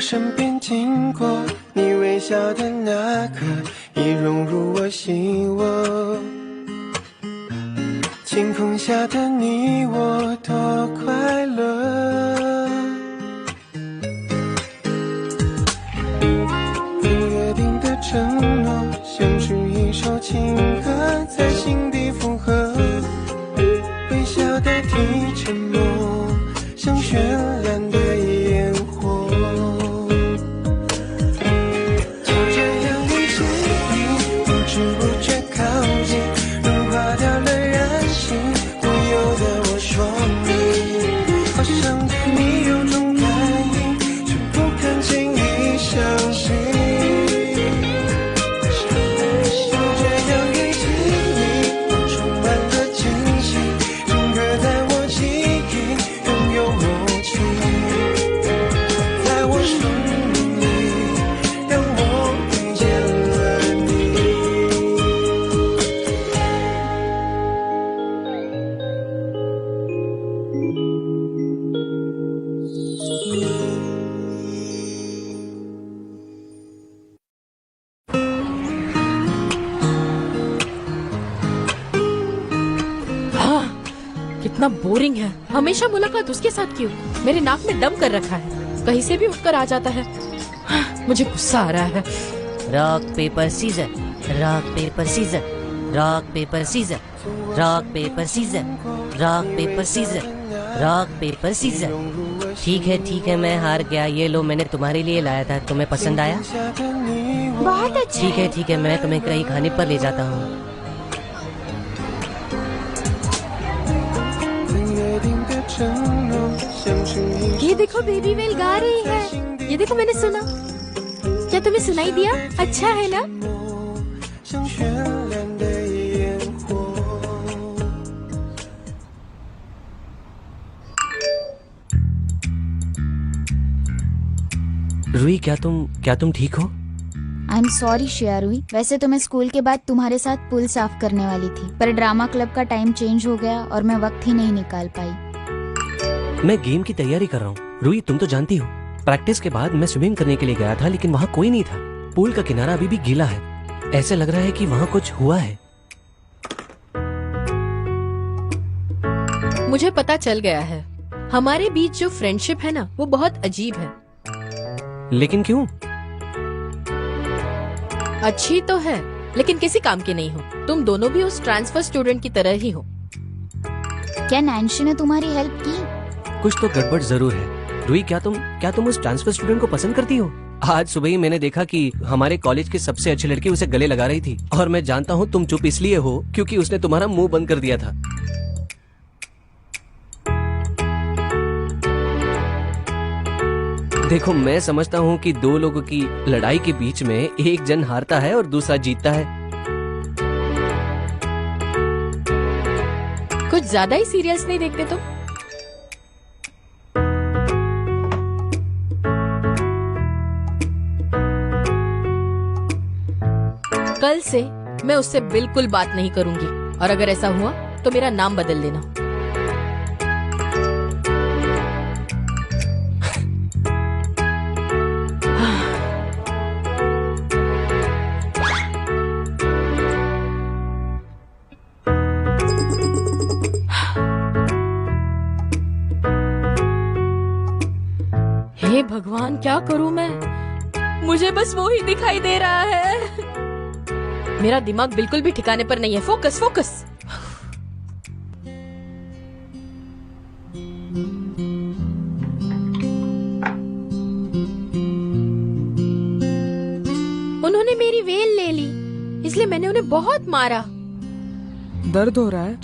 身边经过，你微笑的那刻，已融入我心窝。晴空下的你我多快乐，约定的承诺，像是一首情歌，在心底附和。微笑代替沉默，像绚烂的烟火。就这样离着你，不知不觉靠近，融化掉了人性，不由得我说你，好像对你有种感应，却不敢轻易相信。就这样离着你，我充满了惊喜，整个在我记忆拥有默契，在我生命里，让我遇见了你。हाँ, कितना बोरिंग है। हमेशा मुलाकात उसके साथ क्यों? मेरे नाक में दम कर रखा है, कहीं से भी उठकर आ जाता है। हाँ, मुझे गुस्सा आ रहा है। Rock paper scissor, rock paper scissor, rock paper scissor, rock paper scissor, rock paper scissor, rock paper scissor. ठीक है, मैं हार गया। ये लो, मैंने तुम्हारे लिए लाया था, तुम्हें पसंद आया? बहुत अच्छा। ठीक है, मैं तुम्हें कहीं खाने पर ले जाता हूँ। ये देखो, बेबी वेल गा रही है। ये देखो, मैंने सुना। क्या तुम्हें सुनाई दिया? अच्छा है ना? रूही, क्या तुम ठीक हो? I am sorry Shreya Ruhi. वैसे तो मैं स्कूल के बाद तुम्हारे साथ पुल साफ करने वाली थी, पर ड्रामा क्लब का टाइम चेंज हो गया और मैं वक्त ही नहीं निकाल पाई। मैं गेम की तैयारी कर रहा हूँ। रूही, तुम तो जानती हो, प्रैक्टिस के बाद मैं स्विमिंग करने के लिए गया था, लेकिन वहाँ कोई नहीं था। पूल का किनारा अभी भी गीला है। ऐसे लग रहा है कि वहाँ कुछ हुआ है। मुझे पता चल गया है, हमारे बीच जो फ्रेंडशिप है ना, वो बहुत अजीब है। लेकिन क्यों? अच्छी तो है, लेकिन किसी काम की नहीं हो। तुम दोनों भी उस ट्रांसफर स्टूडेंट की तरह ही हो। क्या नैन्सी ने तुम्हारी हेल्प की? कुछ तो गड़बड़ जरूर है। रूही, क्या तुम उस ट्रांसफर स्टूडेंट को पसंद करती हो? आज सुबह ही मैंने देखा कि हमारे कॉलेज की सबसे अच्छी लड़की उसे गले लगा रही थी, और मैं जानता हूँ तुम चुप इसलिए हो क्योंकि उसने तुम्हारा मुंह बंद कर दिया था। देखो, मैं समझता हूँ कि दो लोगों की लड़ाई के बीच में एक जन हारता है और दूसरा जीतता है। कुछ ज्यादा ही सीरियस नहीं देखते तुम? कल से मैं उससे बिल्कुल बात नहीं करूंगी, और अगर ऐसा हुआ तो मेरा नाम बदल देना। हे भगवान, क्या करूं मैं? मुझे बस वो ही दिखाई दे रहा है। मेरा दिमाग बिल्कुल भी ठिकाने पर नहीं है। Focus focus. उन्होंने मेरी वेल ले ली, इसलिए मैंने उन्हें बहुत मारा। दर्द हो रहा है?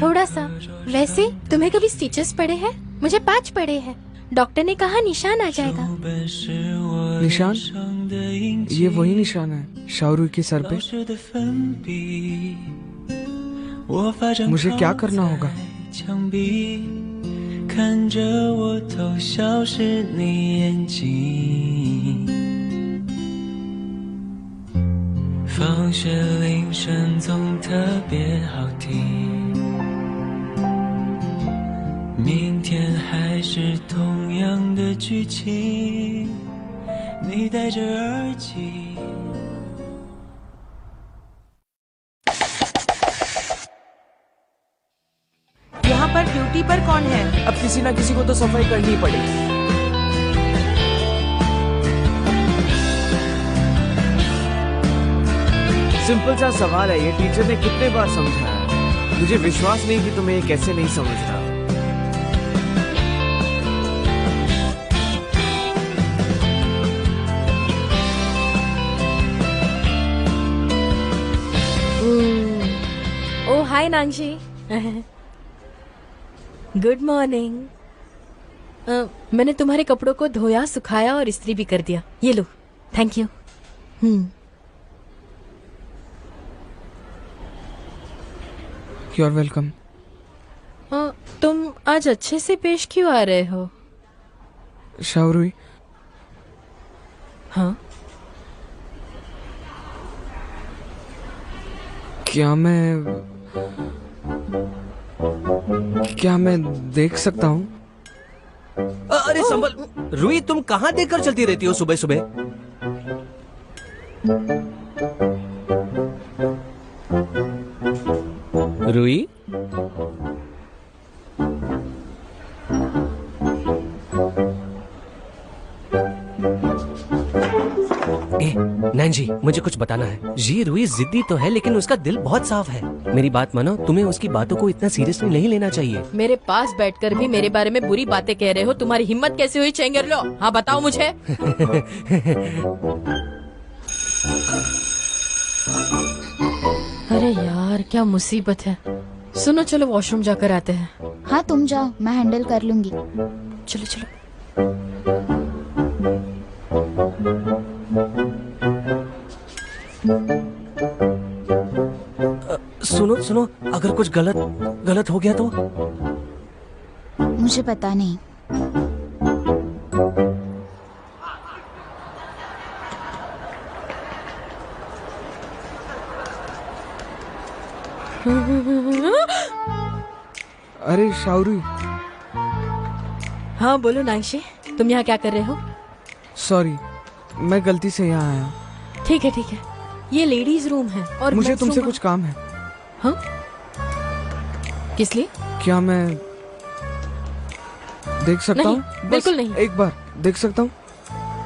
थोड़ा सा। वैसे तुम्हें कभी स्टिचेस पड़े हैं? मुझे 5 पड़े हैं। डॉक्टर ने कहा निशान आ जाएगा। निशान? ये वही निशान है शाहरुख के सर पे। मुझे क्या करना होगा? 看着我偷笑时你眼睛，放学铃声总特别好听，明天还是同样的剧情，你戴着耳机。 यहाँ पर ड्यूटी पर कौन है? अब किसी ना किसी को तो सफाई करनी पड़ेगी। सिंपल सा सवाल है ये, टीचर ने कितने बार समझाया। मुझे विश्वास नहीं कि तुम्हें ये कैसे नहीं समझ रहा। Oh hi Nangshi. Good morning. मैंने तुम्हारे कपड़ों को धोया, सुखाया और इस्त्री भी कर दिया। ये लो, thank you. You are welcome. तुम आज अच्छे से पेश क्यों आ रहे हो? शावरुई, हाँ, क्या मैं देख सकता हूँ? अरे संभल, रुई तुम कहाँ देखकर चलती रहती हो सुबह सुबह? रुई, नैंजी, मुझे कुछ बताना है। ये रुई जिद्दी तो है लेकिन उसका दिल बहुत साफ है। मेरी बात मानो, तुम्हें उसकी बातों को इतना सीरियसली नहीं लेना चाहिए। मेरे पास बैठकर भी मेरे बारे में बुरी बातें कह रहे हो। तुम्हारी हिम्मत कैसे हुई चेंगरलो? हाँ बताओ मुझे। अरे यार क्या मुसीबत है। सुनो, चलो वॉशरूम जाकर आते हैं। हाँ तुम जाओ, मैं हैंडल कर लूंगी। चलो चलो। सुनो सुनो, अगर कुछ गलत हो गया तो? मुझे पता नहीं। अरे शावरुई। हाँ बोलो नांगशी, तुम यहाँ क्या कर रहे हो? सॉरी, मैं गलती से यहाँ आया। ठीक है ठीक है, ये लेडीज रूम है और मुझे मेंस तुमसे रूम। कुछ काम है। हाँ, किस लिए? क्या मैं देख सकता नहीं, हूँ? बिल्कुल नहीं। एक बार देख सकता हूँ?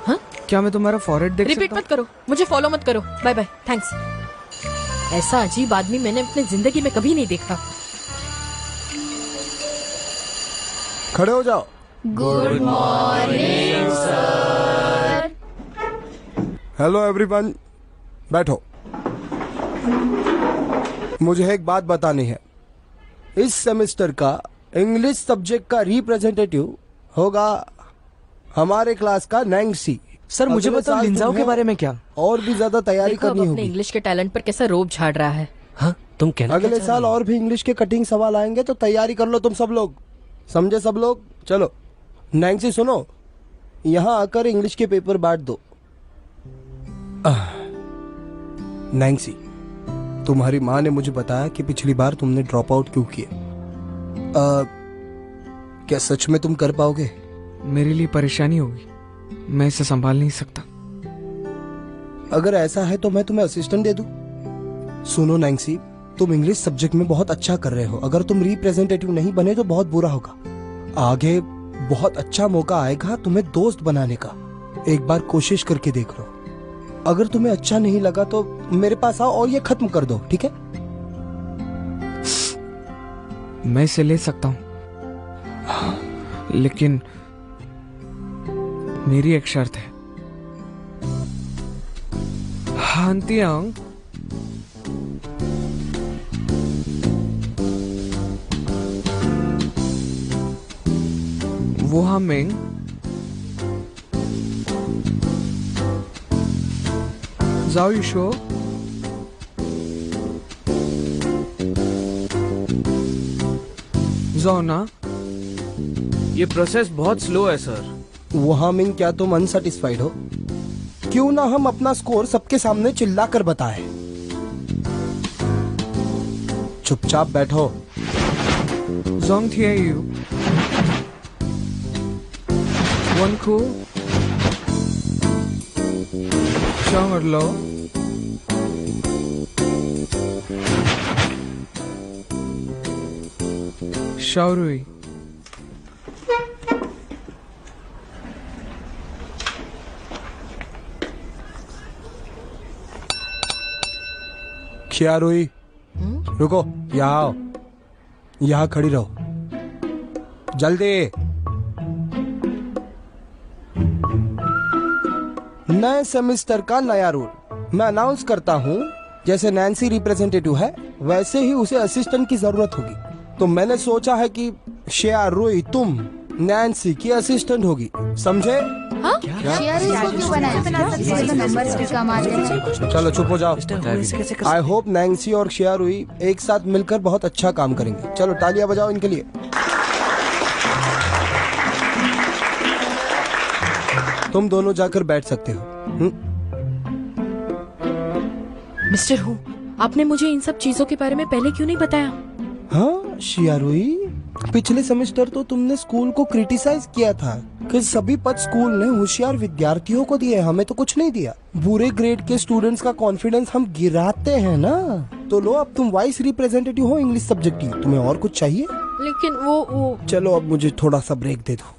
हाँ? क्या मैं तुम्हारा फॉरहेड देख रिपीट सकता मत करो, मुझे फॉलो मत करो। Bye bye, thanks. ऐसा अजीब आदमी मैंने अपनी जिंदगी में कभी नहीं देखा। खड़े हो जाओ। Good morning sir. Hello everyone, बैठो। मुझे एक बात बतानी है। इस सेमेस्टर का इंग्लिश सब्जेक्ट का रिप्रेजेंटेटिव होगा हमारे क्लास का नैंगसी। सर मुझे अगले बताओ साल लिंजाओ के तुम्हें बारे में क्या? और भी ज्यादा तैयारी देखो अब करनी अपने होगी। इंग्लिश के टैलेंट पर कैसा रोब झाड़ रहा है। हाँ, तुम कहना अगले क्या चाह साल रही हो? और भी इंग्लिश के कटिंग सवाल आएंगे तो तैयारी कर लो तुम सब लोग। समझे सब लोग? चलो नैंसी सुनो, यहाँ आकर इंग्लिश के पेपर बांट दो। नैंसी, तुम्हारी माँ ने मुझे बताया कि पिछली बार तुमने ड्रॉप आउट क्यों किए। क्या सच में तुम कर पाओगे? मेरे लिए परेशानी होगी, मैं इसे संभाल नहीं सकता। अगर ऐसा है तो मैं तुम्हें असिस्टेंट दे दूं। सुनो नैंसी, तुम इंग्लिश सब्जेक्ट में बहुत अच्छा कर रहे हो। अगर तुम रिप्रेजेंटेटिव नहीं बने तो बहुत बुरा होगा। आगे बहुत अच्छा मौका आएगा तुम्हें दोस्त बनाने का। एक बार कोशिश करके देख लो। अगर तुम्हें अच्छा नहीं लगा तो मेरे पास आओ और ये खत्म कर दो, ठीक है? मैं इसे ले सकता हूँ, लेकिन मेरी एक शर्त है। हांतियांग, वो हमें जाओ ईशो, जाओ ना। ये प्रोसेस बहुत स्लो है सर। वहां मिंग, क्या तुम अनसेटिस्फाइड हो? क्यों ना हम अपना स्कोर सबके सामने चिल्ला कर बताएं। चुपचाप बैठो। Zong Tieu, One Cool, और लो। शाओरुई, ख्यारुई, रुको, यहाँ आओ, यहाँ खड़ी रहो, जल्दी। नए सेमेस्टर का नया रूल मैं अनाउंस करता हूँ। जैसे नैन्सी रिप्रेजेंटेटिव है वैसे ही उसे असिस्टेंट की जरूरत होगी। तो मैंने सोचा है कि शाओरुई तुम नैन्सी की असिस्टेंट होगी, समझे? हाँ? शेयरुई को क्यों बनाया? इससे तो नंबर्स भी कम आते हैं। चलो चुप हो जाओ। आई होप नैन्सी और शाओरुई एक साथ मिलकर बहुत अच्छा काम करेंगे। चलो तालियां बजाओ इनके लिए। तुम दोनों जाकर बैठ सकते हो। मिस्टर हु, आपने मुझे इन सब चीजों के बारे में पहले क्यों नहीं बताया? हाँ शाओरुई, पिछले सेमेस्टर तो तुमने स्कूल को क्रिटिसाइज किया था कि सभी पद स्कूल ने होशियार विद्यार्थियों को दिए, हमें तो कुछ नहीं दिया। बुरे ग्रेड के स्टूडेंट्स का कॉन्फिडेंस हम गिराते हैं ना। तो लो, अब तुम वाइस रिप्रेजेंटेटिव हो इंग्लिश सब्जेक्ट की। तुम्हें और कुछ चाहिए? लेकिन वो चलो अब मुझे थोड़ा सा ब्रेक दे दो।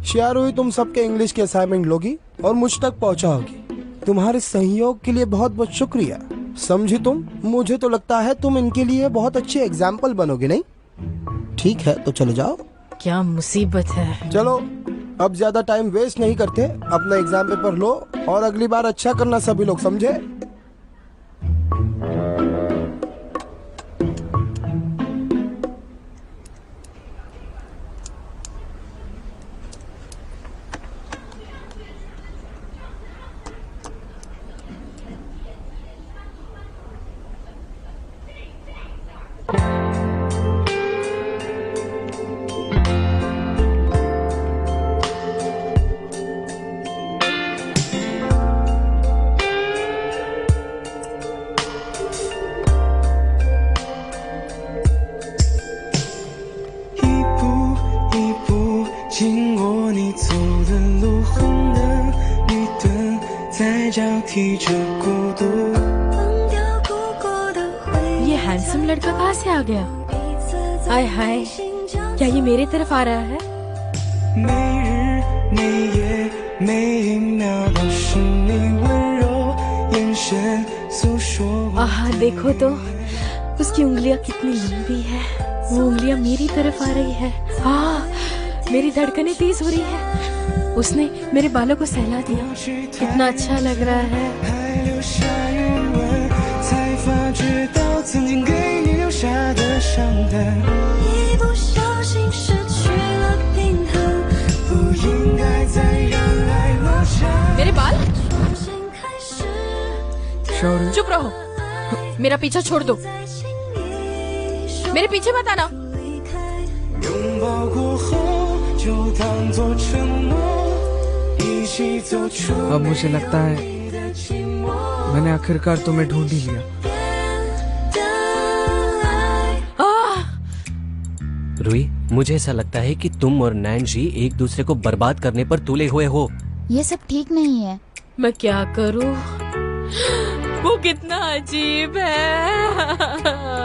शाओरुई, तुम सबके इंग्लिश के असाइनमेंट लोगी और मुझ तक पहुंचाओगी। तुम्हारे सहयोग के लिए बहुत बहुत शुक्रिया, समझी तुम? मुझे तो लगता है तुम इनके लिए बहुत अच्छे एग्जाम्पल बनोगे, नहीं? ठीक है, तो चलो जाओ। क्या मुसीबत है। चलो अब ज्यादा टाइम वेस्ट नहीं करते, अपना एग्जाम पेपर लो और अगली बार अच्छा करना सभी लोग, समझे? ये हैंडसम लड़का कहाँ से आ गया? हाय हाय, क्या ये मेरे तरफ आ रहा है? आहा, देखो तो उसकी उंगलियां कितनी लंबी है। वो उंगलियां मेरी तरफ आ रही है। हाँ, मेरी धड़कनें तेज हो रही है। उसने मेरे बालों को सहला दिया। कितना अच्छा लग रहा है। मेरे बाल? चुप रहो, मेरा पीछा छोड़ दो। मेरे पीछे मत आना। अब मुझे लगता है मैंने आखिरकार तुम्हें ढूंढ ही लिया। रुई, मुझे ऐसा लगता है कि तुम और नैन्सी एक दूसरे को बर्बाद करने पर तुले हुए हो। ये सब ठीक नहीं है। मैं क्या करूं? वो कितना अजीब है।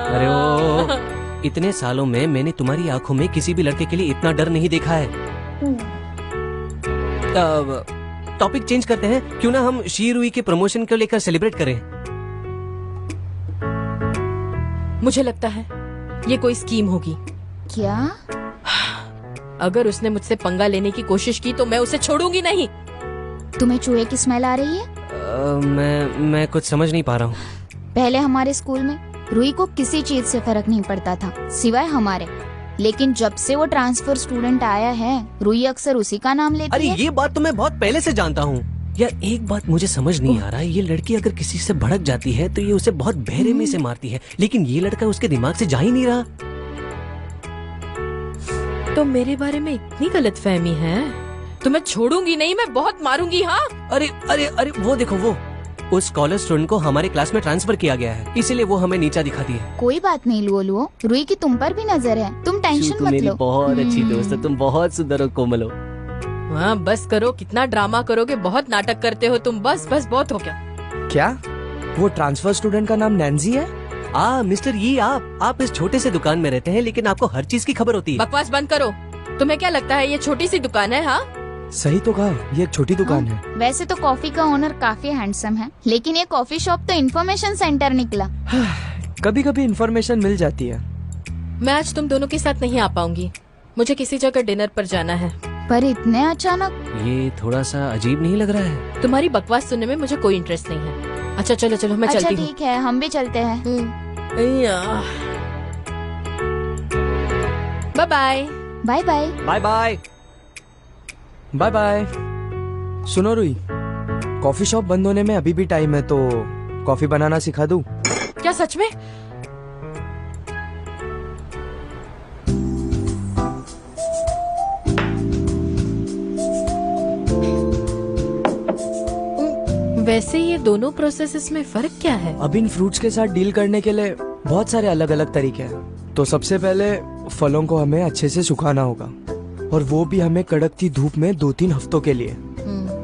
अरे ओ, इतने सालों में मैंने तुम्हारी आंखों में किसी भी लड़के के लिए इतना डर नहीं देखा है। टॉपिक चेंज करते हैं, क्यों ना हम शाओरुई के प्रमोशन को लेकर सेलिब्रेट करें? मुझे लगता है ये कोई स्कीम होगी। क्या? अगर उसने मुझसे पंगा लेने की कोशिश की तो मैं उसे छोड़ूंगी नहीं। तुम्हें चूहे की स्मेल आ रही है? मैं कुछ समझ नहीं पा रहा हूँ। पहले हमारे स्कूल में रुई को किसी चीज से फर्क नहीं पड़ता था सिवाय हमारे, लेकिन जब से वो ट्रांसफर स्टूडेंट आया है रुई अक्सर उसी का नाम लेती अरे है। ये बात तो मैं बहुत पहले से जानता हूँ। यार एक बात मुझे समझ नहीं आ रहा है, ये लड़की अगर किसी से भड़क जाती है तो ये उसे बहुत बेरहमी से मारती है, लेकिन ये लड़का उसके दिमाग से जा ही नहीं रहा। तो मेरे बारे में इतनी गलतफहमी है तो मैं छोड़ूंगी नहीं, मैं बहुत मारूंगी। हाँ, अरे अरे अरे वो देखो, वो उस स्कॉलर स्टूडेंट को हमारे क्लास में ट्रांसफर किया गया है, इसीलिए वो हमें नीचा दिखाती है। कोई बात नहीं लुओ, रुई की तुम पर भी नजर है, तुम टेंशन मत लो। बहुत अच्छी दोस्त हो तुम, बहुत सुंदर हो, कोमल हो। हाँ बस करो, कितना ड्रामा करोगे, बहुत नाटक करते हो तुम। बस बस बहुत हो गया। क्या वो ट्रांसफर स्टूडेंट का नाम नैन्सी है? मिस्टर ये आप इस छोटे से दुकान में रहते हैं लेकिन आपको हर चीज की खबर होती है। बकवास बंद करो। तुम्हें क्या लगता है ये छोटी सी दुकान है? हाँ, सही तो कहा, ये एक छोटी दुकान है। वैसे तो कॉफी का ओनर काफी हैंडसम है, लेकिन ये कॉफी शॉप तो इन्फॉर्मेशन सेंटर निकला। कभी कभी इन्फॉर्मेशन मिल जाती है। मैं आज तुम दोनों के साथ नहीं आ पाऊंगी, मुझे किसी जगह डिनर पर जाना है। पर इतने अचानक? ये थोड़ा सा अजीब नहीं लग रहा है? तुम्हारी बकवास सुनने में मुझे कोई इंटरेस्ट नहीं है। अच्छा चलो चलो, मैं चलती हूँ। ठीक है, हम भी चलते हैं। Bye bye. Bye bye. Bye bye. Bye bye. सुनो रुई, कॉफी शॉप बंद होने में अभी भी टाइम है, तो कॉफी बनाना सिखा दूं? क्या सच में? वैसे ये दोनों प्रोसेसेस में फर्क क्या है? अब इन फ्रूट्स के साथ डील करने के लिए बहुत सारे अलग अलग तरीके हैं। तो सबसे पहले फलों को हमें अच्छे से सुखाना होगा, और वो भी हमें कड़कती धूप में 2-3 हफ्तों के लिए।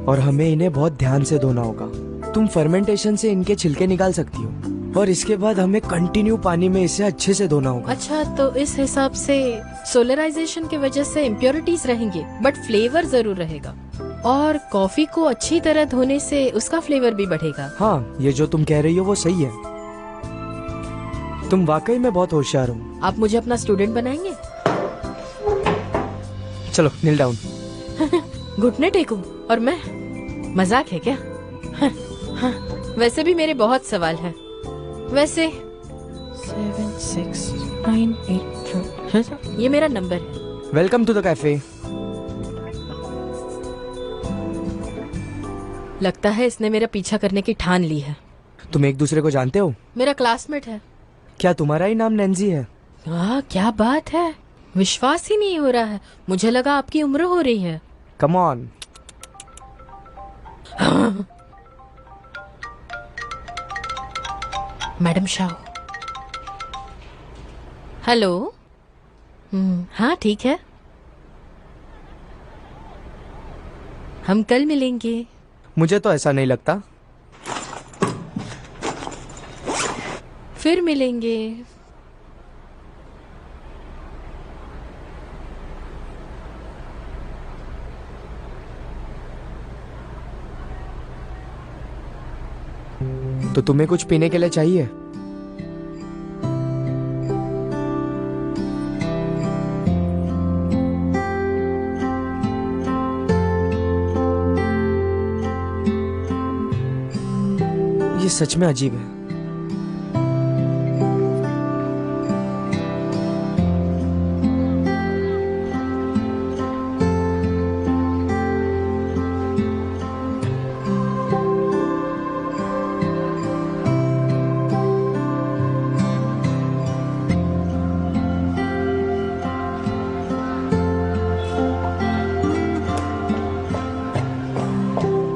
और हमें इन्हें बहुत ध्यान से धोना होगा। तुम फर्मेंटेशन से इनके छिलके निकाल सकती हो, और इसके बाद हमें कंटिन्यू पानी में इसे अच्छे से धोना होगा। अच्छा, तो इस हिसाब से सोलराइजेशन की वजह से इम्प्योरिटीज रहेंगी, बट फ्लेवर जरूर रहेगा। और कॉफी को अच्छी तरह धोने से उसका फ्लेवर भी बढ़ेगा। हाँ, ये जो तुम कह रही हो वो सही है। तुम वाकई में बहुत होशियार हो। आप मुझे अपना स्टूडेंट बनाएंगे? चलो नील डाउन। घुटने टेकूं और मैं? मजाक है क्या? हाँ, वैसे भी मेरे बहुत सवाल हैं। वैसे 7 6 9 8 ये मेरा नंबर है। Welcome to the cafe. लगता है इसने मेरा पीछा करने की ठान ली है। तुम एक दूसरे को जानते हो? मेरा क्लासमेट है। क्या तुम्हारा ही नाम नैन्सी है? क्या बात है, विश्वास ही नहीं हो रहा है। मुझे लगा आपकी उम्र हो रही है। Come on. Madam Shah. Hello. हाँ ठीक है, हम कल मिलेंगे। मुझे तो ऐसा नहीं लगता। फिर मिलेंगे। तो तुम्हें कुछ पीने के लिए चाहिए? ये सच में अजीब है।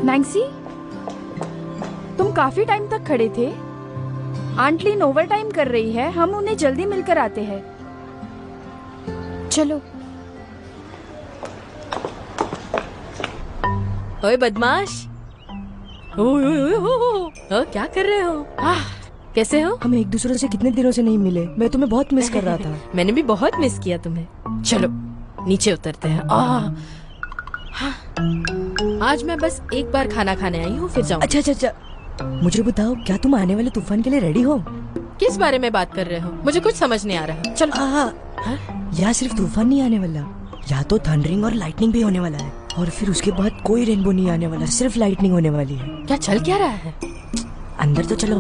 नैन्सी, तुम काफी टाइम तक खड़े थे। आंट लीन ओवर टाइम कर रही है, हम उन्हें जल्दी मिलकर आते हैं। चलो। ओए बदमाश, क्या कर रहे हो? कैसे हो? हम एक दूसरे से कितने दिनों से नहीं मिले, मैं तुम्हें बहुत मिस कर रहा था। मैंने भी बहुत मिस किया तुम्हें। चलो नीचे उतरते हैं। आज मैं बस एक बार खाना खाने आई हूँ, फिर जाऊँ। अच्छा, मुझे बताओ, क्या तुम आने वाले तूफान के लिए रेडी हो? किस बारे में बात कर रहे हो? मुझे कुछ समझ नहीं आ रहा। चलो। यहाँ सिर्फ तूफान नहीं आने वाला, यहाँ तो थंडरिंग और लाइटनिंग भी होने वाला है, और फिर उसके बाद कोई रेनबो नहीं आने वाला, सिर्फ लाइटनिंग होने वाली है। क्या चल क्या रहा है? अंदर तो चलो।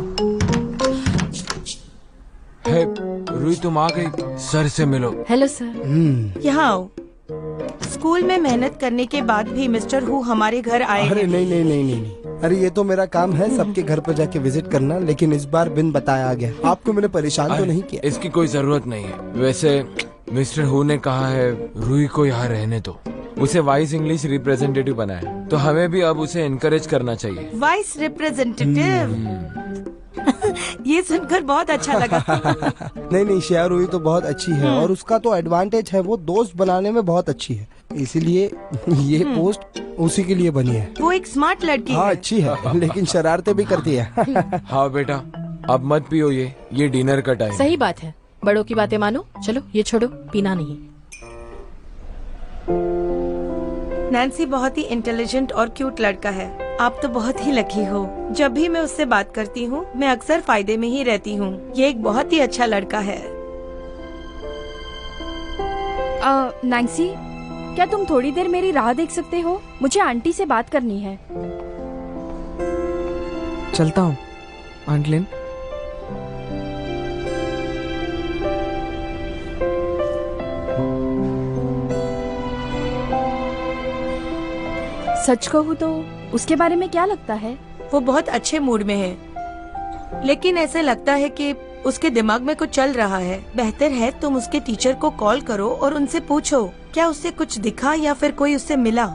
रुई तुम आ गई, सर से मिलो। Hello sir. यहाँ आओ। स्कूल में मेहनत करने के बाद भी मिस्टर हु हमारे घर आए। अरे नहीं, अरे ये तो मेरा काम है सबके घर पर जाके विजिट करना, लेकिन इस बार बिन बताया आ गया। आपको मैंने परेशान तो नहीं किया? इसकी कोई जरूरत नहीं है। वैसे मिस्टर हु ने कहा है रुई को यहाँ रहने दो, उसे वाइस इंग्लिश रिप्रेजेंटेटिव बनाया, तो हमें भी अब उसे इनकरेज करना चाहिए। Vice representative? ये सुनकर बहुत अच्छा लगा। नहीं, शेयर हुई तो बहुत अच्छी है, और उसका तो एडवांटेज है, वो दोस्त बनाने में बहुत अच्छी है। इसीलिए ये पोस्ट उसी के लिए बनी है। वो एक स्मार्ट लड़की हाँ है। अच्छी है, लेकिन शरारतें भी करती है। हाँ बेटा, अब मत पियो, ये डिनर का टाइम। सही बात है, बड़ों की बातें मानो। चलो ये छोड़ो, पीना नहीं। नैन्सी बहुत ही इंटेलिजेंट और क्यूट लड़का है। आप तो बहुत ही लकी हो। जब भी मैं उससे बात करती हूँ मैं अक्सर फायदे में ही रहती हूँ। ये एक बहुत ही अच्छा लड़का है। नैन्सी, क्या तुम थोड़ी देर मेरी राह देख सकते हो? मुझे आंटी से बात करनी है। चलता हूँ आंट लिन। सच कहूँ तो उसके बारे में क्या लगता है? वो बहुत अच्छे मूड में है, लेकिन ऐसे लगता है कि उसके दिमाग में कुछ चल रहा है। बेहतर है तुम उसके टीचर को कॉल करो और उनसे पूछो क्या उससे कुछ दिखा या फिर कोई उससे मिला।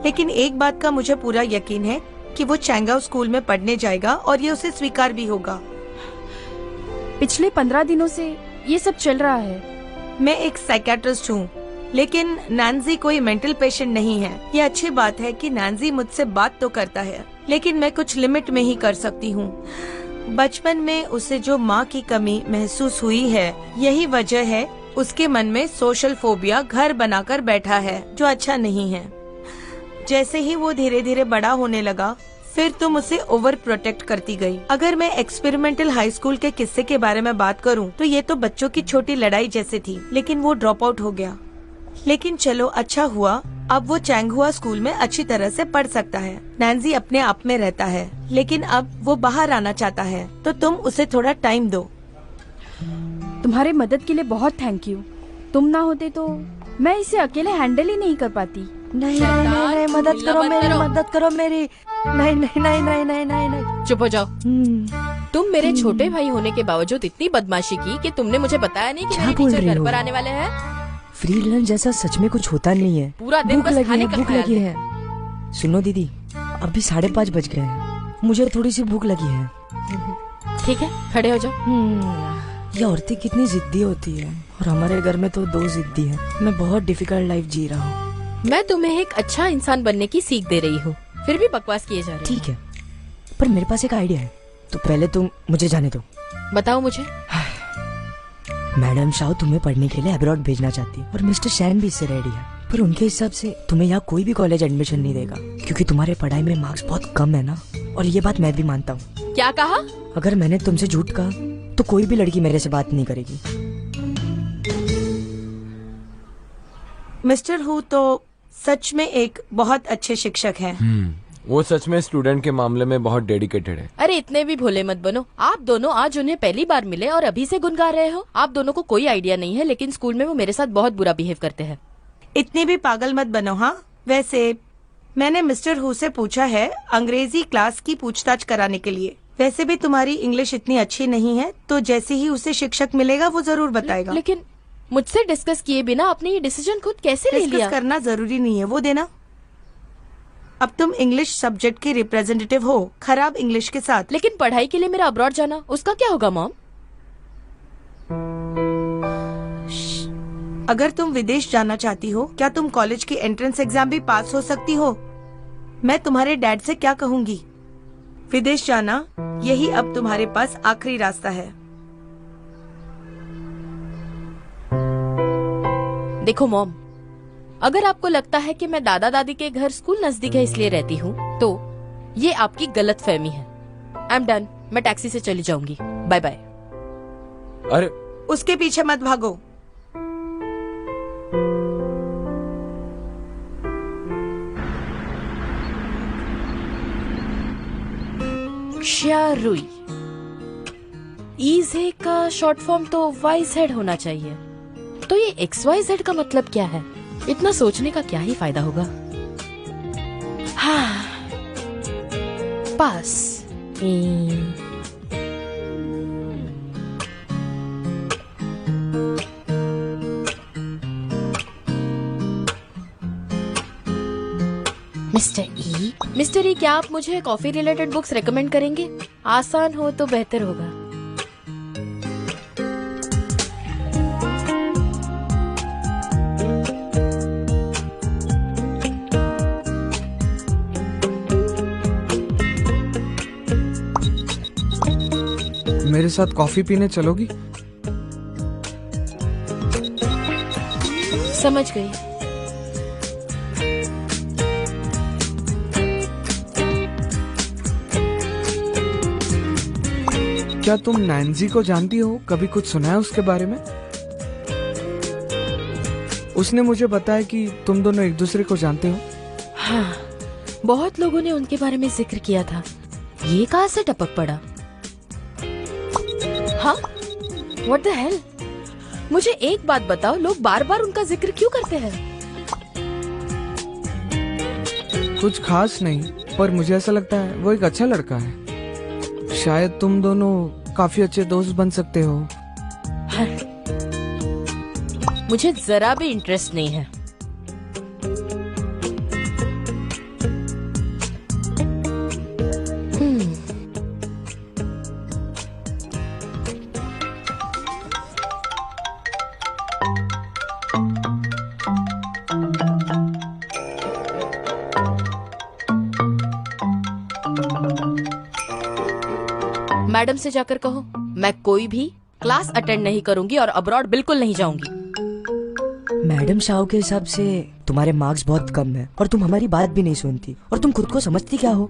लेकिन एक बात का मुझे पूरा यकीन है कि वो चैंगाओ स्कूल में पढ़ने जाएगा और ये उसे स्वीकार भी होगा। पिछले 15 दिनों से ये सब चल रहा है। मैं एक साइकियाट्रिस्ट हूँ, लेकिन नैन्सी कोई मेंटल पेशेंट नहीं है। ये अच्छी बात है कि नैन्सी मुझसे बात तो करता है, लेकिन मैं कुछ लिमिट में ही कर सकती हूँ। बचपन में उसे जो माँ की कमी महसूस हुई है, यही वजह है उसके मन में सोशल फोबिया घर बनाकर बैठा है, जो अच्छा नहीं है। जैसे ही वो धीरे धीरे बड़ा होने लगा, फिर तुम उसे ओवर प्रोटेक्ट करती गई। अगर मैं एक्सपेरिमेंटल हाई स्कूल के किस्से के बारे में बात करूं, तो ये तो बच्चों की छोटी लड़ाई जैसे थी, लेकिन वो ड्रॉप आउट हो गया। लेकिन चलो अच्छा हुआ, अब वो चैंगहुआ स्कूल में अच्छी तरह से पढ़ सकता है। नैन्सी अपने आप में रहता है, लेकिन अब वो बाहर आना चाहता है, तो तुम उसे थोड़ा टाइम दो। तुम्हारे मदद के लिए बहुत थैंक यू। तुम ना होते तो मैं इसे अकेले हैंडल ही नहीं कर पाती। नहीं नहीं नहीं, नहीं मदद करो मेरी, मदद करो मेरी। नहीं नहीं नहीं नहीं नहीं नहीं नहीं। चुप हो जाओ। तुम मेरे छोटे भाई होने के बावजूद इतनी बदमाशी की कि तुमने मुझे बताया नहीं कि मेरे टीचर घर पर आने वाले हैं। फ्री लंच जैसा सच में कुछ होता नहीं है। पूरा दिन बस खाने का भूख लगी है। सुनो दीदी, अभी 5:30 बज गए हैं, मुझे थोड़ी सी भूख लगी है। ठीक है, खड़े हो जाओ। ये औरतें कितनी जिद्दी होती है, और हमारे घर में तो 2 जिद्दी हैं। मैं बहुत डिफिकल्ट लाइफ जी रहा हूँ। मैं तुम्हें एक अच्छा इंसान बनने की सीख दे रही हूँ, फिर भी बकवास किए जा रहे हो। ठीक है, पर मेरे पास एक आइडिया है, तो पहले तुम मुझे जाने दो। बताओ मुझे। मैडम शाह तुम्हें पढ़ने के लिए अब्रॉड भेजना चाहती है, और मिस्टर शैन भी इससे रेडी है। पर उनके हिसाब से तुम्हें यहाँ कोई भी कॉलेज एडमिशन नहीं देगा, क्योंकि तुम्हारे पढ़ाई में मार्क्स बहुत कम है ना। और ये बात मैं भी मानता हूँ। क्या कहा? अगर मैंने तुमसे झूठ कहा तो कोई भी लड़की मेरे से बात नहीं करेगी। मिस्टर हु तो सच में एक बहुत अच्छे शिक्षक हैं। वो सच में स्टूडेंट के मामले में बहुत डेडिकेटेड है। अरे इतने भी भोले मत बनो। आप दोनों आज उन्हें पहली बार मिले और अभी से गुनगा रहे हो। आप दोनों को कोई आइडिया नहीं है, लेकिन स्कूल में वो मेरे साथ बहुत बुरा बिहेव करते हैं। इतने भी पागल मत बनो। हाँ, वैसे मैंने मिस्टर हु से पूछा है अंग्रेजी क्लास की पूछताछ कराने के लिए। वैसे भी तुम्हारी इंग्लिश इतनी अच्छी नहीं है, तो जैसे ही उसे शिक्षक मिलेगा वो जरूर बताएगा। लेकिन मुझसे डिस्कस किए बिना आपने ये डिसीजन खुद कैसे ले लिया? डिस्कस करना जरूरी नहीं है, वो देना। अब तुम इंग्लिश सब्जेक्ट की रिप्रेजेंटेटिव हो, खराब इंग्लिश के साथ। लेकिन पढ़ाई के लिए मेरा अब्रॉड जाना, उसका क्या होगा मॉम? अगर तुम विदेश जाना चाहती हो, क्या तुम कॉलेज की एंट्रेंस एग्जाम भी पास हो सकती हो? मैं तुम्हारे डैड से क्या कहूँगी? विदेश जाना, यही अब तुम्हारे पास आखिरी रास्ता है। देखो मॉम, अगर आपको लगता है कि मैं दादा दादी के घर स्कूल नजदीक है इसलिए रहती हूँ, तो ये आपकी गलत फहमी है। I am done. मैं टैक्सी से चली जाऊंगी। Bye bye. अरे उसके पीछे मत भागो। क्षारुई। ईजे का शॉर्ट फॉर्म तो वाइज हेड होना चाहिए। तो ये XYZ का मतलब क्या है? इतना सोचने का क्या ही फायदा होगा। हाँ, पास। मिस्टर ई, क्या आप मुझे कॉफी रिलेटेड बुक्स रेकमेंड करेंगे? आसान हो तो बेहतर होगा। मेरे साथ कॉफी पीने चलोगी? समझ गई। क्या तुम नैन्सी को जानती हो? कभी कुछ सुना है उसके बारे में? उसने मुझे बताया कि तुम दोनों एक दूसरे को जानते हो। हाँ, बहुत लोगों ने उनके बारे में जिक्र किया था। ये कहाँ से टपक पड़ा? हाँ, व्हाट द हेल? मुझे एक बात बताओ, लोग बार बार उनका जिक्र क्यों करते हैं? कुछ खास नहीं, पर मुझे ऐसा लगता है वो एक अच्छा लड़का है। शायद तुम दोनों काफी अच्छे दोस्त बन सकते हो। हाँ। मुझे जरा भी इंटरेस्ट नहीं है। मैडम से जाकर कहो मैं कोई भी क्लास अटेंड नहीं करूंगी और अब्रॉड बिल्कुल नहीं जाऊंगी। मैडम शाह के हिसाब से तुम्हारे मार्क्स बहुत कम है और तुम हमारी बात भी नहीं सुनती और तुम खुद को समझती क्या हो?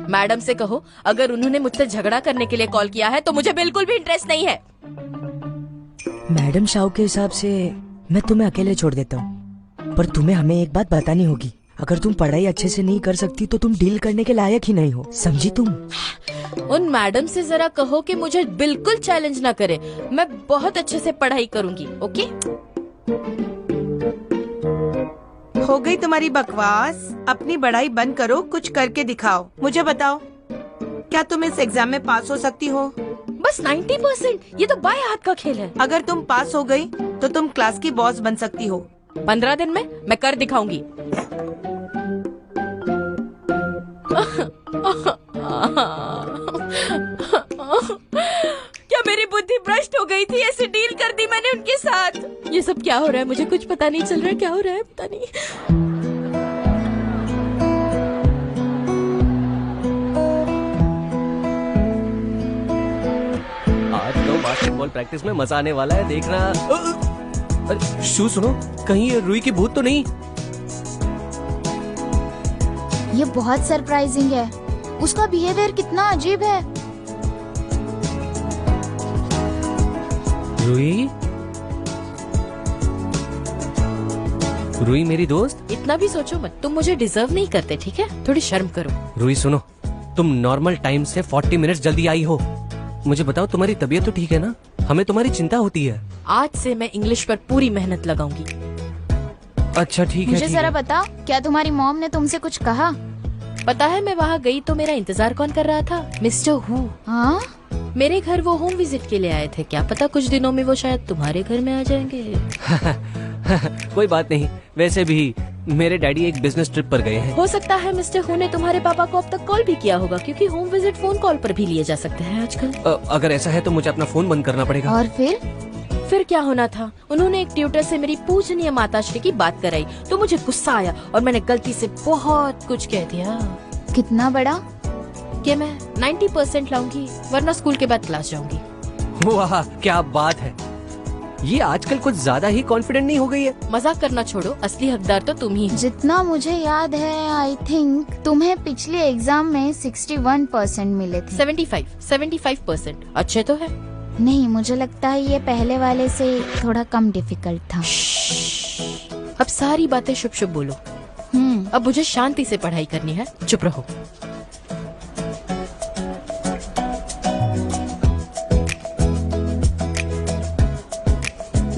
मैडम से कहो अगर उन्होंने मुझसे झगड़ा करने के लिए कॉल किया है तो मुझे बिल्कुल भी इंटरेस्ट नहीं है। मैडम शाह के हिसाब से मैं तुम्हें अकेले छोड़ देता हूँ, पर तुम्हें हमें एक बात बतानी होगी। अगर तुम पढ़ाई अच्छे से नहीं कर सकती तो तुम डील करने के लायक ही नहीं हो, समझी तुम? उन मैडम से जरा कहो कि मुझे बिल्कुल चैलेंज ना करे। मैं बहुत अच्छे से पढ़ाई करूंगी। ओके? हो गई तुम्हारी बकवास। अपनी बड़ाई बंद करो, कुछ करके दिखाओ। मुझे बताओ, क्या तुम इस एग्जाम में पास हो सकती हो? बस 90%। ये तो बाएं हाथ का खेल है। अगर तुम पास हो गई तो तुम क्लास की बॉस बन सकती हो। 15 दिन में मैं कर दिखाऊंगी। क्या मेरी बुद्धि भ्रष्ट हो गई थी? ऐसे डील कर दी मैंने उनके साथ। ये सब क्या हो रहा है? मुझे कुछ पता नहीं चल रहा है। क्या हो रहा है पता नहीं। आज तो बास्केटबॉल प्रैक्टिस में मजा आने वाला है, देखना। अरे शू सुनो, कहीं ये रुई की भूत तो नहीं? ये बहुत सरप्राइजिंग है। उसका बिहेवियर कितना अजीब है। रुई? रुई मेरी दोस्त? इतना भी सोचो मत, तुम मुझे डिजर्व नहीं करते, ठीक है? थोड़ी शर्म करो। रुई सुनो, तुम नॉर्मल टाइम से 40 मिनट्स जल्दी आई हो। मुझे बताओ तुम्हारी तबीयत तो ठीक है ना? हमें तुम्हारी चिंता होती है। आज से मैं इंग्लिश पर पूरी मेहनत लगाऊंगी। अच्छा ठीक है। मुझे जरा बताओ, क्या तुम्हारी मॉम ने तुमसे कुछ कहा? पता है मैं वहाँ गई तो मेरा इंतजार कौन कर रहा था? मिस्टर हू। हाँ? मेरे घर वो होम विजिट के लिए आए थे। क्या पता कुछ दिनों में वो शायद तुम्हारे घर में आ जाएंगे। कोई बात नहीं, वैसे भी मेरे डैडी एक बिजनेस ट्रिप पर गए हैं। हो सकता है मिस्टर हू ने तुम्हारे पापा को अब तक कॉल भी किया होगा, क्योंकि होम विजिट फोन कॉल पर भी लिए जा सकते हैं आजकल। अगर ऐसा है तो मुझे अपना फोन बंद करना पड़ेगा। और फिर क्या होना था? उन्होंने एक ट्यूटर से मेरी पूजनीय माताश्री की बात कराई तो मुझे गुस्सा आया और मैंने गलती से बहुत कुछ कह दिया। कितना बड़ा? कि मैं 90% लाऊंगी, वरना स्कूल के बाद क्लास जाऊंगी। वाह क्या बात है, ये आजकल कुछ ज्यादा ही कॉन्फिडेंट नहीं हो गई है? मजाक करना छोड़ो, असली हकदार तो तुम ही हो। जितना मुझे याद है, आई थिंक तुम्हें पिछले एग्जाम में 61% मिले थे। 75% अच्छे तो है। नहीं, मुझे लगता है ये पहले वाले से थोड़ा कम डिफिकल्ट था। अब सारी बातें शुभ शुभ बोलो। अब मुझे शांति से पढ़ाई करनी है, चुप रहो।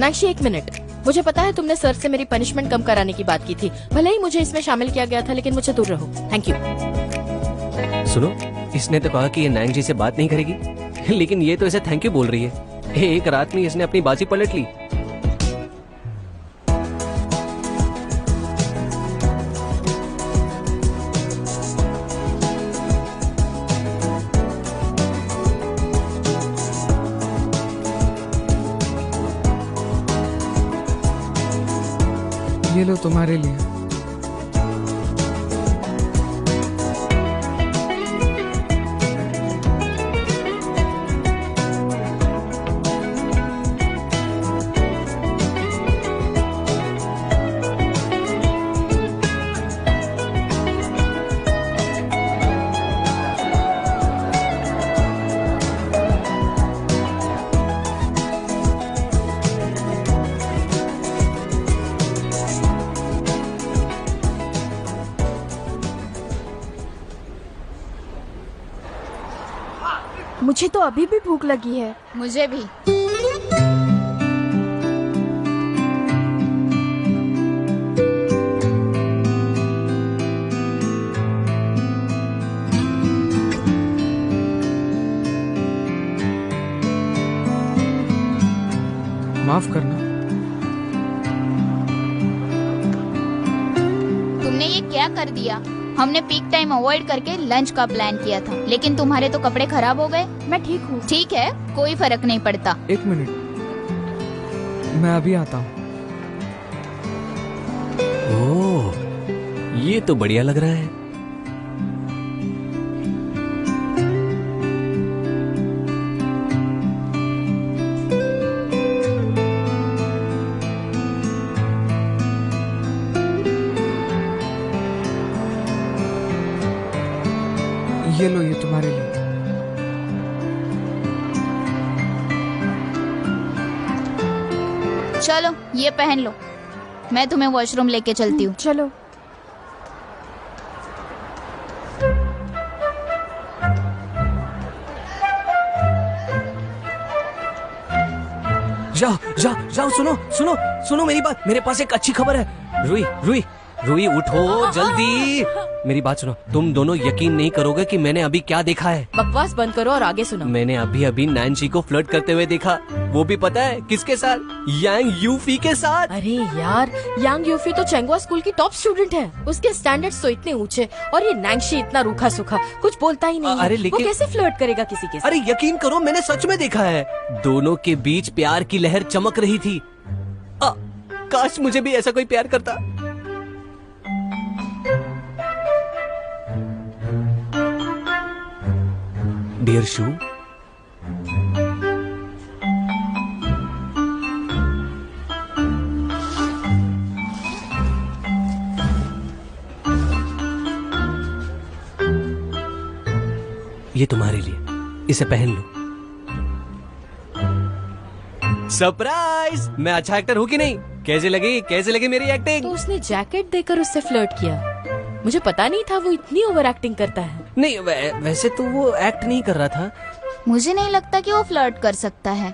नाक्षी, 1 मिनट। मुझे पता है तुमने सर से मेरी पनिशमेंट कम कराने की बात की थी। भले ही मुझे इसमें शामिल किया गया था, लेकिन मुझे दूर रहो। Thank you. सुनो, इसने तो कहा कि ये नांग जी से बात नहीं करेगी, लेकिन ये तो इसे थैंक यू बोल रही है। एक रात में इसने अपनी बाजी पलट ली। ये लो तुम्हारे लिए। मुझे तो अभी भी भूख लगी है। मुझे भी। माफ करना। तुमने ये क्या कर दिया? हमने पीक टाइम अवॉइड करके लंच का प्लान किया था, लेकिन तुम्हारे तो कपड़े खराब हो गए। मैं ठीक हूँ। ठीक है, कोई फर्क नहीं पड़ता। 1 मिनट, मैं अभी आता हूँ। ओह, ये तो बढ़िया लग रहा है। ये लो, ये तुम्हारे लिए। चलो ये पहन लो, मैं तुम्हें वॉशरूम लेके चलती हूँ। चलो। जाओ जाओ जाओ, सुनो सुनो सुनो मेरी बात, मेरे पास एक अच्छी खबर है। रुई रुई रुई, उठो जल्दी, मेरी बात सुनो। तुम दोनों यकीन नहीं करोगे कि मैंने अभी क्या देखा है। बकवास बंद करो और आगे सुनो। मैंने अभी अभी नैन्सी को फ्लर्ट करते हुए देखा, वो भी पता है किसके साथ? यांग यूफी के साथ। अरे यार, यांग यूफी तो चेंगुआ स्कूल की टॉप स्टूडेंट है। उसके स्टैंडर्ड्स तो इतने ऊंचे, और ये नैंगशी इतना रूखा सूखा, कुछ बोलता ही नहीं अरे है। लेकिन वो कैसे फ्लर्ट करेगा किसी के साथ? अरे यकीन करो, मैंने सच में देखा है। दोनों के बीच प्यार की लहर चमक रही थी। काश मुझे भी ऐसा कोई प्यार करता। डियर शू, ये तुम्हारे लिए, इसे पहन लो। सरप्राइज! मैं अच्छा एक्टर हूँ कि नहीं? कैसे लगी मेरी एक्टिंग? तो उसने जैकेट देकर उससे फ्लर्ट किया। मुझे पता नहीं था वो इतनी ओवर एक्टिंग करता है। नहीं, वैसे तो वो एक्ट नहीं कर रहा था। मुझे नहीं लगता कि वो फ्लर्ट कर सकता है।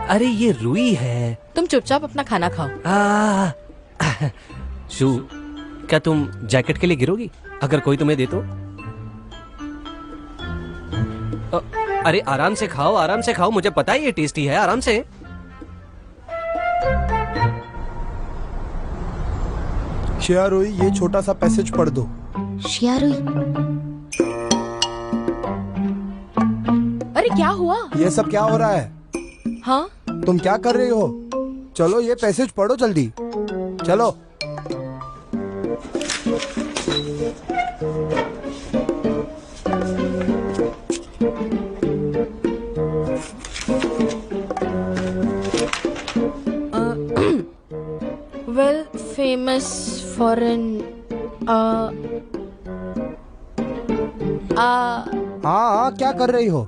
अरे ये रुई है। तुम चुपचाप अपना खाना खाओ। शू, क्या तुम जैकेट के लिए गिरोगी अगर कोई तुम्हें दे तो? अरे आराम से खाओ, आराम से खाओ, मुझे पता है ये टेस्टी है, आराम से। शिया रुई, ये छोटा सा पैसेज पढ़ दो। शिया रुई, अरे क्या हुआ? ये सब क्या हो रहा है? हाँ, तुम क्या कर रही हो? चलो ये पैसेज पढ़ो जल्दी, चलो। वेल फेमस फॉरेन हाँ, क्या कर रही हो?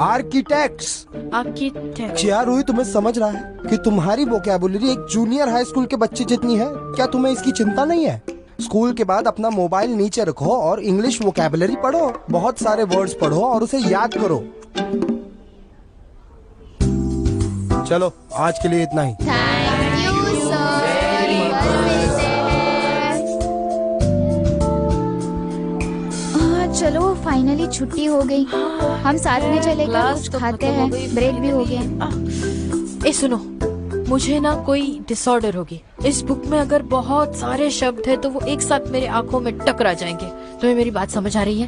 आर्किटेक्ट्स। चिया रुई, तुम्हें समझ रहा है कि तुम्हारी वोकैबुलरी एक जूनियर हाई स्कूल के बच्चे जितनी है? क्या तुम्हें इसकी चिंता नहीं है? स्कूल के बाद अपना मोबाइल नीचे रखो और इंग्लिश वोकैबुलरी पढ़ो, बहुत सारे वर्ड्स पढ़ो और उसे याद करो। चलो आज के लिए इतना ही। Thank you sir. चलो फाइनली छुट्टी हो गई। हम साथ में चलेगा, कुछ खाते हैं, ब्रेक भी हो गया। ए सुनो, मुझे ना कोई डिसऑर्डर होगी। इस बुक में अगर बहुत सारे शब्द है तो वो एक साथ मेरे आंखों में टकरा जाएंगे। तुम्हें मेरी बात समझ आ रही है?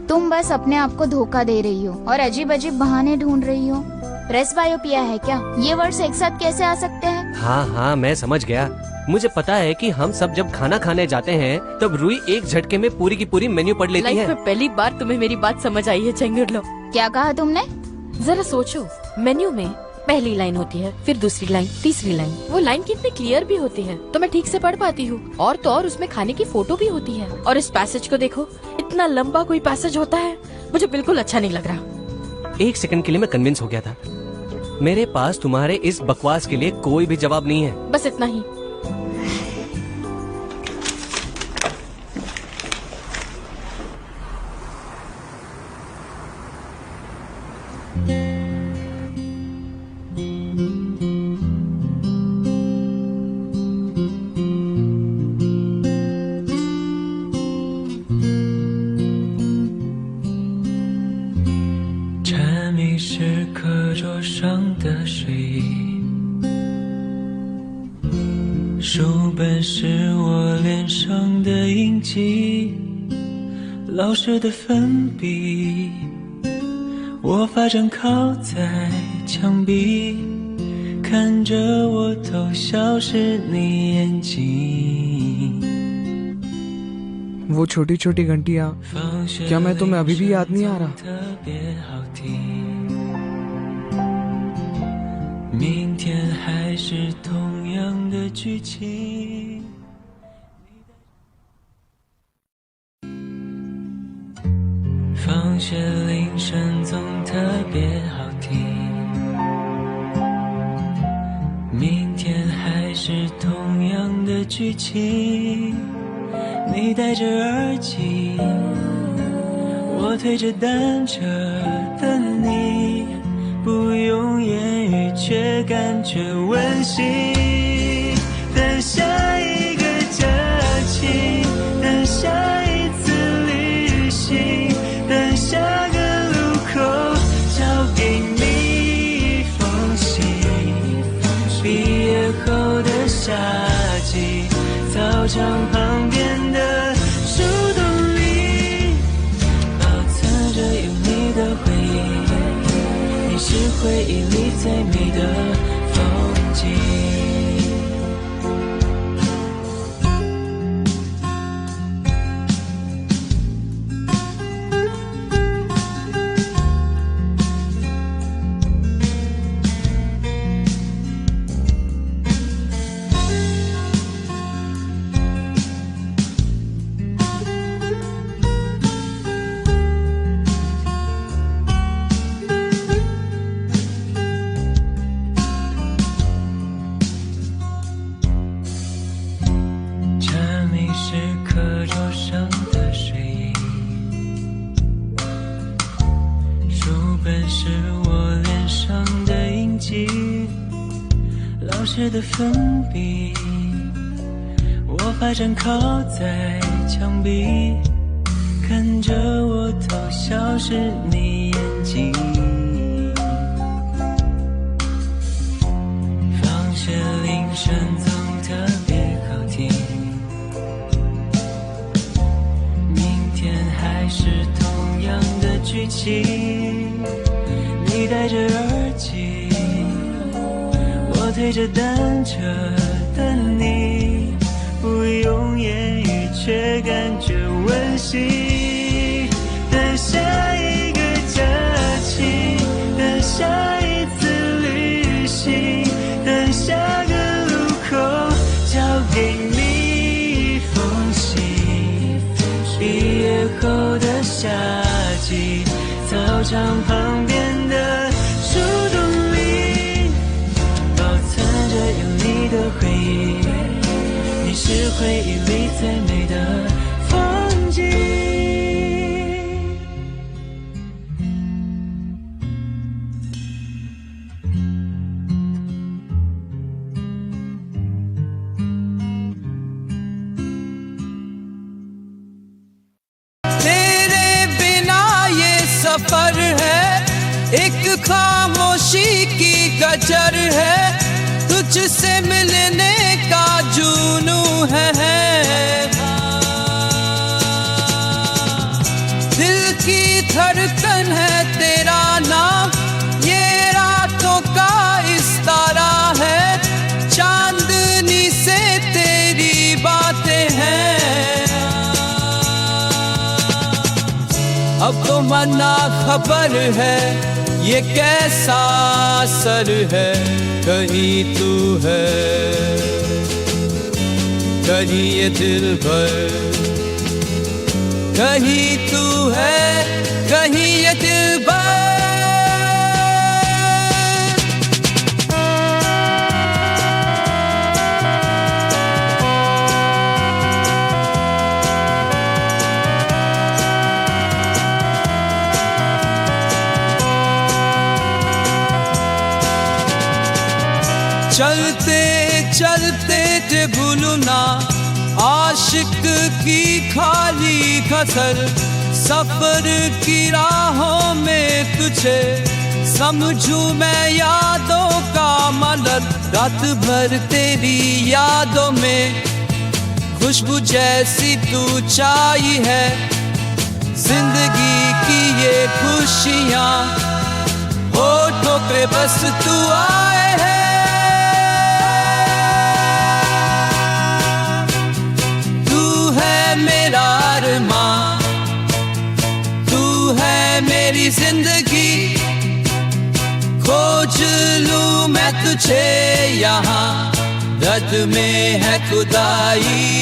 तुम बस अपने आप को धोखा दे रही हो और अजीब अजीब बहाने ढूंढ रही हो। प्रेसबायोपिया है क्या? ये वर्ड्स एक साथ कैसे आ सकते हैं? हाँ, मैं समझ गया। मुझे पता है कि हम सब जब खाना खाने जाते हैं तब रुई एक झटके में पूरी की पूरी मेन्यू पढ़ लेती है। लाइफ में पहली बार तुम्हें मेरी बात समझ आई है चेंगुरलो। क्या कहा तुमने? जरा सोचो, मेन्यू में पहली लाइन होती है, फिर दूसरी लाइन, तीसरी लाइन। वो लाइन कितनी क्लियर भी होती है तो मैं ठीक से पढ़ पाती हूँ। और तो और उसमें खाने की फोटो भी होती है। और इस पैसेज को देखो, इतना लंबा कोई पैसेज होता है? मुझे बिल्कुल अच्छा नहीं लग रहा। एक सेकंड के लिए मैं कन्विंस हो गया था। मेरे पास तुम्हारे इस बकवास के लिए कोई भी जवाब नहीं है। बस इतना ही। 是我脸上的印记，老师的粉笔，我发正靠在墙壁，看着我偷笑是你眼睛。 वो छोटी छोटी घंटियाँ क्या मैं तुम्हें अभी भी याद नहीं आ रहा? 明天还是同样的剧情。放学铃声总特别好听。明天还是同样的剧情。你戴着耳机，我推着单车等你。 不用言语，却感觉温馨。等下一个假期，等下一次旅行，等下个路口，交给你一封信。毕业后的夏季，操场旁边的树洞里，保存着有你的回忆。 是回忆里最美的风景。的粉笔，我发正靠在墙壁，看着我偷笑是你眼睛。放学铃声总特别好听，明天还是同样的剧情。你戴着耳机。 我推着单车等你，不用言语，却感觉温馨。等下一个假期，等下一次旅行，等下个路口，交给你一封信。毕业后的夏季，操场旁边的树洞。 有你的回忆，你是回忆里最美的风景。तेरे बिना ये सफर है, एक खामोशी की गजर है। तुझसे मिलने का जुनू है, दिल की धड़कन है तेरा नाम, ये रातों का इस्तारा है, चांदनी से तेरी बातें हैं। अब तो मना खबर है ये कैसा असर है, कहीं तू है कहीं ये दिल भर, कहीं तू है कहीं ये दिल भर। चलते चलते थे भूलना आशिक की खाली खसर, सफर की राहों में तुझे समझूं मैं यादों का मलक, रात भर तेरी यादों में खुशबू जैसी तू छाई है, जिंदगी की ये खुशियाँ होठों पे बस तू आए है। तू है मेरा अरमां, तू है मेरी जिंदगी, खोज लूं मैं तुझे यहाँ, दर्द में है खुदाई।